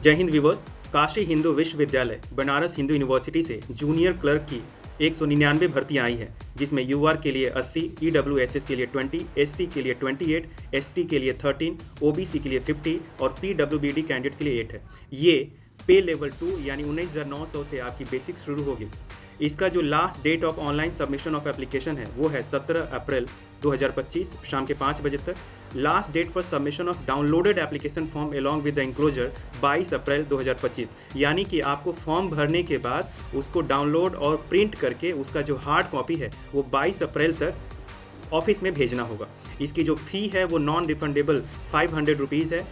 जय हिंद व्यूअर्स। काशी हिंदू विश्वविद्यालय बनारस हिंदू यूनिवर्सिटी से जूनियर क्लर्क की 199 भर्तियां आई हैं, जिसमें यूआर के लिए 80, ईडब्ल्यूएसएस के लिए 20, एससी के लिए 28, एसटी के लिए 13, ओबीसी के लिए 50 और पीडब्ल्यूबीडी कैंडिडेट्स के लिए 8 है। ये पे लेवल 2 यानी 19,900 से आपकी बेसिक शुरू होगी। इसका जो last date of online submission of application है वो है 17 अप्रैल 2025 शाम के 5 बजे तक। Last date for submission of downloaded application form along with the enclosure 22 April 2025, यानी कि आपको फॉर्म भरने के बाद उसको डाउनलोड और प्रिंट करके उसका जो हार्ड कॉपी है वो 22 अप्रैल तक ऑफिस में भेजना होगा। इसकी जो फ़ी है वो नॉन रिफंडेबल 500 रुपीज़ है।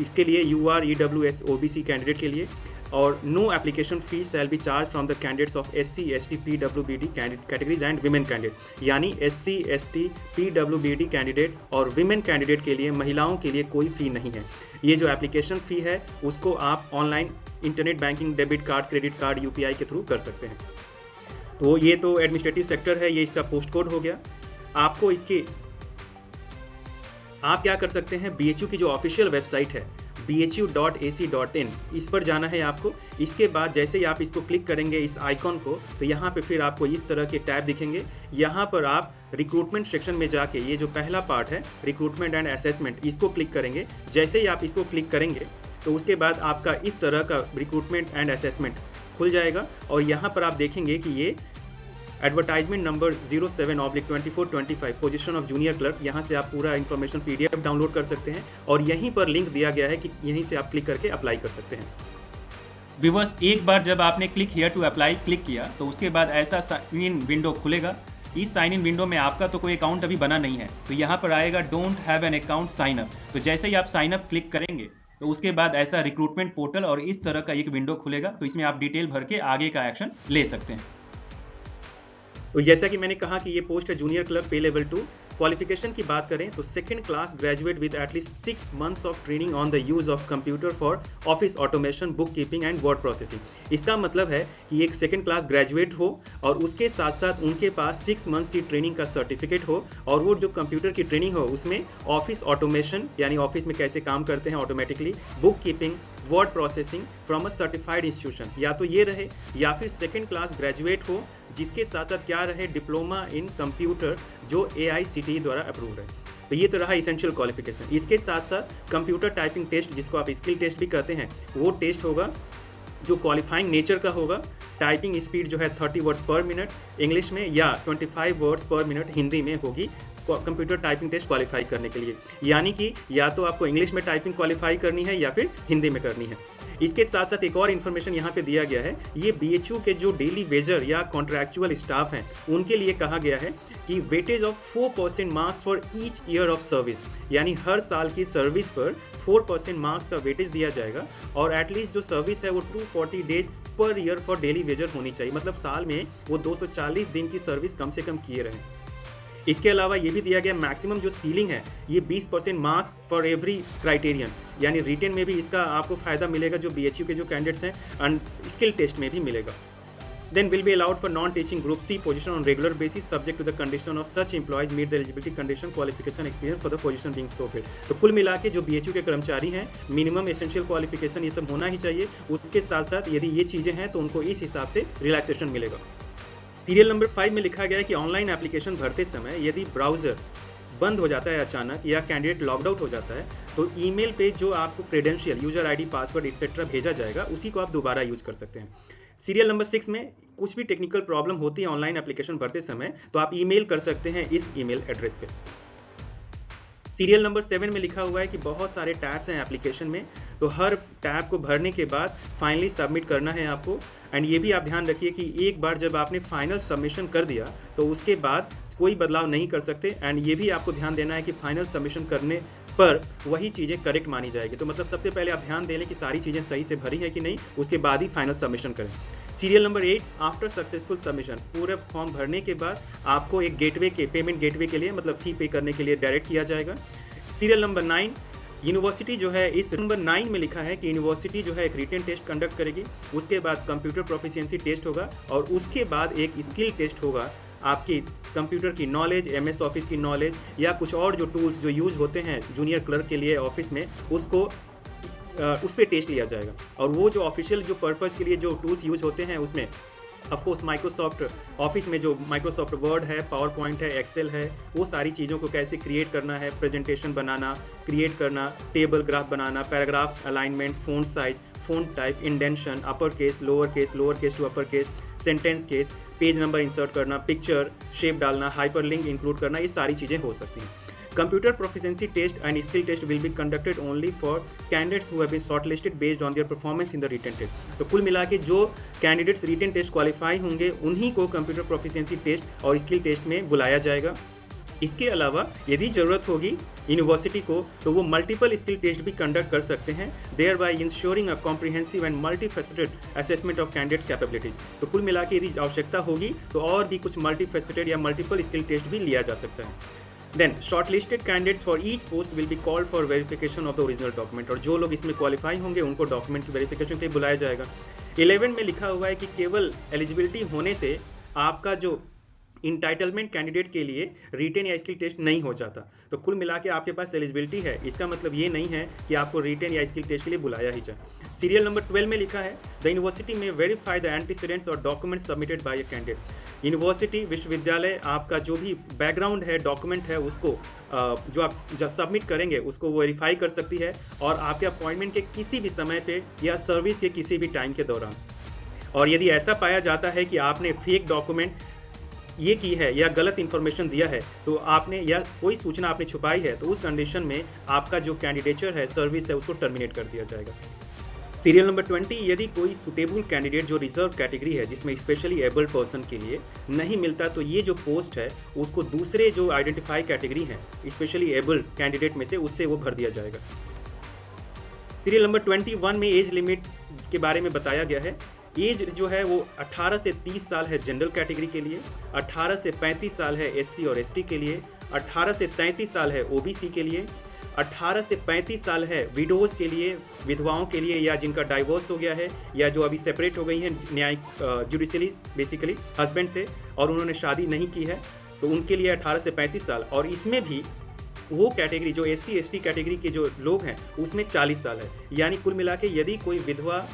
इसके लिए यूआर, ईडब्ल्यूएस, ओबीसी कैंडिडेट के लिए, और no application fees shall be charge from the candidates of SC, ST, पीडब्ल्यूबीडी कैटेगरीज एंड विमेन कैंडिडेट, यानी एससी, एसटी, पीडब्ल्यूबीडी कैंडिडेट और विमेन कैंडिडेट के लिए, महिलाओं के लिए कोई फी नहीं है। ये जो एप्लीकेशन फ़ी है उसको आप online internet banking, debit card, credit card, UPI के थ्रू कर सकते हैं। तो ये तो एडमिनिस्ट्रेटिव सेक्टर है, ये इसका पोस्ट कोड हो गया। आपको इसके आप क्या कर सकते हैं, बीएचयू की जो ऑफिशियल वेबसाइट है bhu.ac.in, इस पर जाना है आपको। इसके बाद जैसे ही आप इसको क्लिक करेंगे इस आइकॉन को, तो यहाँ पे फिर आपको इस तरह के टैब दिखेंगे। यहाँ पर आप रिक्रूटमेंट सेक्शन में जाके ये जो पहला पार्ट है रिक्रूटमेंट एंड असेसमेंट, इसको क्लिक करेंगे। जैसे ही आप इसको क्लिक करेंगे तो उसके बाद आपका इस तरह का रिक्रूटमेंट एंड असेसमेंट खुल जाएगा और यहाँ पर आप देखेंगे कि ये advertisement number 07/2425 position of junior clerk, यहाँ से आप पूरा इन्फॉर्मेशन पीडीएफ डाउनलोड कर सकते हैं और यहीं पर लिंक दिया गया है कि यहीं से आप क्लिक करके अप्लाई कर सकते हैं। व्यूअर्स, एक बार जब आपने click here to apply click किया तो उसके बाद ऐसा साइन इन विंडो खुलेगा। इस साइन इन विंडो में आपका तो कोई अकाउंट अभी बना नहीं है, तो यहाँ पर आएगा don't have an account sign up. तो जैसे ही आप साइन अप क्लिक करेंगे तो उसके बाद ऐसा रिक्रूटमेंट पोर्टल और इस तरह का एक विंडो खुलेगा। तो इसमें आप डिटेल भर के आगे का एक्शन ले सकते हैं। तो जैसा कि मैंने कहा कि ये पोस्ट है जूनियर क्लर्क, पे लेवल 2। क्वालिफिकेशन की बात करें तो second class graduate with at least 6 months of training on the use of computer for office automation, book keeping and word processing. इसका मतलब है कि एक सेकंड क्लास ग्रेजुएट हो और उसके साथ साथ उनके पास 6 months की ट्रेनिंग का सर्टिफिकेट हो और वो जो कंप्यूटर की ट्रेनिंग हो उसमें ऑफिस ऑटोमेशन यानी ऑफिस में कैसे काम करते हैं automatically, book keeping, word processing from a certified institution, या तो ये रहे, या फिर सेकंड क्लास ग्रेजुएट हो जिसके साथ साथ क्या रहे, डिप्लोमा इन कंप्यूटर जो AICTE द्वारा अप्रूव्ड है। तो ये तो रहा इसेंशियल क्वालिफिकेशन। इसके साथ साथ कंप्यूटर टाइपिंग टेस्ट, जिसको आप स्किल टेस्ट भी कहते हैं, वो टेस्ट होगा जो क्वालिफाइंग नेचर का होगा। टाइपिंग स्पीड जो है 30 वर्ड्स पर मिनट इंग्लिश में या 25 वर्ड्स पर मिनट हिंदी में होगी कंप्यूटर टाइपिंग टेस्ट क्वालिफाई करने के लिए, यानी कि या तो आपको इंग्लिश में टाइपिंग क्वालिफाई करनी है या फिर हिंदी में करनी है। इसके साथ साथ एक और इन्फॉर्मेशन यहाँ पे दिया गया है, ये बीएचयू के जो डेली वेजर या कॉन्ट्रैक्चुअल स्टाफ हैं उनके लिए कहा गया है कि weightage of 4% marks for each year of service, यानी हर साल की सर्विस पर 4% मार्क्स का वेटेज दिया जाएगा और एटलीस्ट जो सर्विस है वो 240 days per year for daily Vaser होनी चाहिए, मतलब साल में वो 240 दिन की सर्विस कम से कम किए रहें। इसके अलावा ये भी दिया गया मैक्सिमम जो सीलिंग है ये 20% मार्क्स फॉर एवरी क्राइटेरियन, यानी रिटेन में भी इसका आपको फायदा मिलेगा जो बीएचयू के जो कैंडिडेट्स हैं, एंड स्किल टेस्ट में भी मिलेगा। Then will be allowed for non-teaching group C position on regular basis subject to the condition of such employees meet the eligibility condition, qualification, experience for the position being so filled। तो कुल मिला के जो BHU के कर्मचारी हैं minimum essential qualification ये सब होना ही चाहिए। उसके साथ साथ यदि ये चीज़ें हैं तो उनको इस हिसाब से रिलैक्सेशन मिलेगा। सीरियल नंबर 5 में लिखा गया है कि ऑनलाइन एप्लीकेशन भरते समय यदि ब्राउजर बंद हो जाता है अचानक या कैंडिडेट लॉग्ड आउट हो जाता है तो ईमेल पे जो आपको credential, user ID, password etcetera भेजा जाएगा उसी को आप दोबारा यूज कर सकते हैं। सीरियल नंबर 6 में कुछ भी टेक्निकल प्रॉब्लम होती है ऑनलाइन एप्लीकेशन भरते समय तो आप ईमेल कर सकते हैं इस ईमेल एड्रेस पे। सीरियल नंबर 7 में लिखा हुआ है कि बहुत सारे टैब्स हैं एप्लीकेशन में, तो हर टैब को भरने के बाद फाइनली सबमिट करना है आपको। एंड ये भी आप ध्यान रखिए कि एक बार जब आपने फाइनल सबमिशन कर दिया तो उसके बाद कोई बदलाव नहीं कर सकते। एंड ये भी आपको ध्यान देना है कि फाइनल सबमिशन करने पर वही चीज़ें करेक्ट मानी जाएगी। तो मतलब सबसे पहले आप ध्यान दे लें कि सारी चीज़ें सही से भरी है कि नहीं, उसके बाद ही फाइनल सबमिशन करें। Serial number 8, after successful submission, पूरे फॉर्म भरने के बाद आपको एक गेटवे के पेमेंट गेटवे के लिए मतलब फी पे करने के लिए डायरेक्ट किया जाएगा। सीरियल नंबर 9, यूनिवर्सिटी जो है इस नंबर 9 में लिखा है कि यूनिवर्सिटी जो है एक रिटन टेस्ट कंडक्ट करेगी, उसके बाद कंप्यूटर प्रोफिशिएंसी टेस्ट होगा और उसके बाद एक स्किल टेस्ट होगा। आपकी कंप्यूटर की नॉलेज, MS ऑफिस की नॉलेज या कुछ और जो टूल्स जो यूज होते हैं जूनियर क्लर्क के लिए ऑफिस में, उसको उस पर टेस्ट लिया जाएगा। और वो जो ऑफिशियल जो पर्पज़ के लिए जो टूल्स यूज होते हैं उसमें ऑफकोर्स माइक्रोसॉफ्ट ऑफिस में जो माइक्रोसॉफ्ट वर्ड है, पावर पॉइंट है, एक्सेल है, वो सारी चीज़ों को कैसे क्रिएट करना है, प्रेजेंटेशन बनाना, क्रिएट करना, टेबल ग्राफ बनाना, paragraph alignment, font size, font type, indention, upper case to upper case, sentence case, page number insert करना, पिक्चर शेप डालना, हाइपरलिंक इंक्लूड करना, ये सारी चीज़ें हो सकती हैं। Computer proficiency test and skill test will be conducted only for candidates who have been shortlisted based on their performance in the written test. तो कुल मिला के जो कैंडिडेट्स रिटन टेस्ट क्वालिफाई होंगे उन्हीं को कंप्यूटर प्रोफिशिएंसी टेस्ट और skill test में बुलाया जाएगा। इसके अलावा यदि ज़रूरत होगी यूनिवर्सिटी को तो वो मल्टीपल स्किल टेस्ट भी कंडक्ट कर सकते हैं, thereby ensuring a comprehensive and multifaceted assessment of candidate capability. तो कुल मिला के यदि आवश्यकता होगी तो और भी कुछ मल्टीफेसेटेड या मल्टीपल स्किल टेस्ट भी लिया जा सकता है। Then shortlisted candidates for each post will be called for verification of the original document। और जो लोग इसमें क्वालिफाई होंगे उनको डॉक्यूमेंट की वेरिफिकेशन के लिए बुलाया जाएगा। 11 में लिखा हुआ है कि केवल एलिजिबिलिटी होने से आपका जो इंटाइटलमेंट कैंडिडेट के लिए रिटेन या स्किल टेस्ट नहीं हो जाता। तो कुल मिला के आपके पास एलिजिबिलिटी है, इसका मतलब ये नहीं है कि आपको रिटेन या स्किल टेस्ट के लिए बुलाया ही जाए। सीरियल नंबर 12 में लिखा है द यूनिवर्सिटी में वेरीफाई द एंटीसीडेंट्स और document submitted by a candidate. University विश्वविद्यालय आपका जो भी बैकग्राउंड है, डॉक्यूमेंट है, उसको जो आप जब सबमिट करेंगे उसको वेरीफाई कर सकती है और आपके अपॉइंटमेंट के किसी भी समय पे या सर्विस के किसी भी टाइम के दौरान। और यदि ऐसा पाया जाता है कि आपने फेक डॉक्यूमेंट ये की है या गलत इंफॉर्मेशन दिया है तो आपने या कोई सूचना आपने छुपाई है तो उस कंडीशन में आपका जो कैंडिडेचर है, सर्विस है, उसको टर्मिनेट कर दिया जाएगा। सीरियल नंबर 20, यदि कोई सुटेबल कैंडिडेट जो रिजर्व कैटेगरी है जिसमें स्पेशली एबल्ड पर्सन के लिए नहीं मिलता तो ये जो पोस्ट है उसको दूसरे जो आइडेंटिफाई कैटेगरी है स्पेशली एबल्ड कैंडिडेट में से उससे वो भर दिया जाएगा। सीरियल नंबर 21 में एज लिमिट के बारे में बताया गया है। एज जो है वो 18 से 30 साल है जनरल कैटेगरी के लिए, 18 से 35 साल है एससी और एसटी के लिए, 18 से 33 साल है ओबीसी के लिए, 18 से 35 साल है विडोज के लिए, विधवाओं के लिए या जिनका डाइवोर्स हो गया है या जो अभी सेपरेट हो गई हैं न्यायिक जुडिशली बेसिकली हस्बैंड से और उन्होंने शादी नहीं की है तो उनके लिए 18 से 35 साल। और इसमें भी वो कैटेगरी जो एससी एसटी कैटेगरी के जो लोग हैं उसमें 40 साल है। यानी कुल मिला के यदि कोई विधवा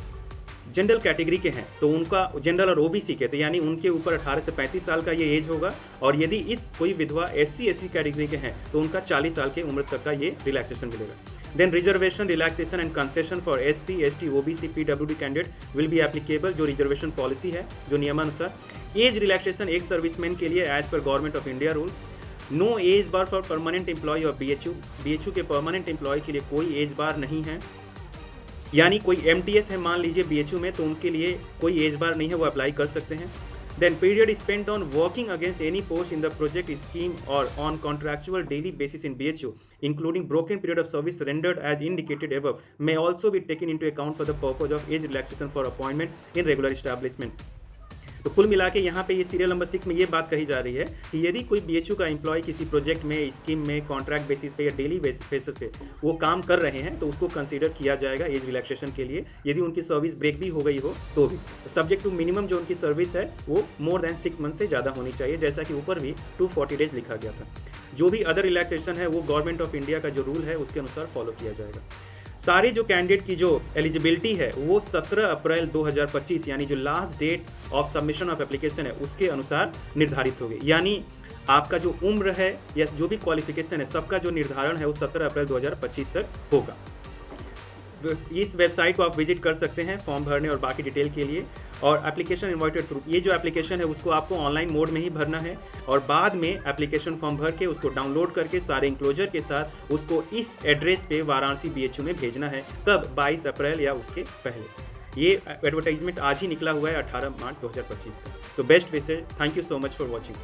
जनरल कैटेगरी के हैं तो उनका जनरल और ओबीसी के तो यानी उनके ऊपर 18 से 35 साल का ये एज होगा। और यदि इस कोई विधवा एससी एसटी कैटेगरी के हैं तो उनका 40 साल की उम्र तक का ये रिलैक्सेशन मिलेगा। Then reservation, relaxation and concession for SC ST OBC पीडब्ल्यूडी कैंडिडेट विल बी एप्लीकेबल। जो रिजर्वेशन पॉलिसी है जो नियमानुसार एज रिलैक्सेशन एक सर्विसमैन के लिए एज पर government of India rule. No age bar for permanent employ और बीएचयू के परमानेंट एम्प्लॉय के लिए कोई एज बार नहीं है। यानी कोई एमटीएस है मान लीजिए बीएचयू में तो उनके लिए कोई एज बार नहीं है, वो अप्लाई कर सकते हैं। Then period spent on working against any post in the project scheme और on contractual daily basis in BHU including broken period of service rendered as indicated above may also be taken into account for the purpose of age relaxation for appointment in regular establishment। तो कुल मिला के यहाँ पे ये serial number 6 में ये बात कही जा रही है कि यदि कोई बीएचयू का एम्प्लॉय किसी प्रोजेक्ट में, स्कीम में, कॉन्ट्रैक्ट बेसिस पे या डेली बेसिस पे वो काम कर रहे हैं तो उसको कंसीडर किया जाएगा एज रिलैक्सेशन के लिए यदि उनकी सर्विस ब्रेक भी हो गई हो तो भी। सब्जेक्ट टू मिनिमम जो उनकी सर्विस है वो मोर देन 6 मंथ से ज़्यादा होनी चाहिए, जैसा कि ऊपर भी 240 डेज लिखा गया था। जो भी अदर रिलैक्सेशन है वो गवर्नमेंट ऑफ इंडिया का जो रूल है उसके अनुसार फॉलो किया जाएगा। सारे जो कैंडिडेट की जो एलिजिबिलिटी है वो 17 अप्रैल 2025 यानी जो last date of submission of application है उसके अनुसार निर्धारित होगी। यानी आपका जो उम्र है या जो भी क्वालिफिकेशन है सबका जो निर्धारण है वो 17 अप्रैल 2025 तक होगा। इस वेबसाइट को आप विजिट कर सकते हैं फॉर्म भरने और बाकी डिटेल के लिए। और एप्लीकेशन इन्वाइटेड थ्रू ये जो एप्लीकेशन है उसको आपको ऑनलाइन मोड में ही भरना है और बाद में एप्लीकेशन फॉर्म भर के उसको डाउनलोड करके सारे इंक्लोजर के साथ उसको इस एड्रेस पे वाराणसी बीएचयू में भेजना है। कब? 22 अप्रैल या उसके पहले। ये एडवर्टाइजमेंट आज ही निकला हुआ है 18 मार्च 2025 का। So best wishes, thank you so much for watching.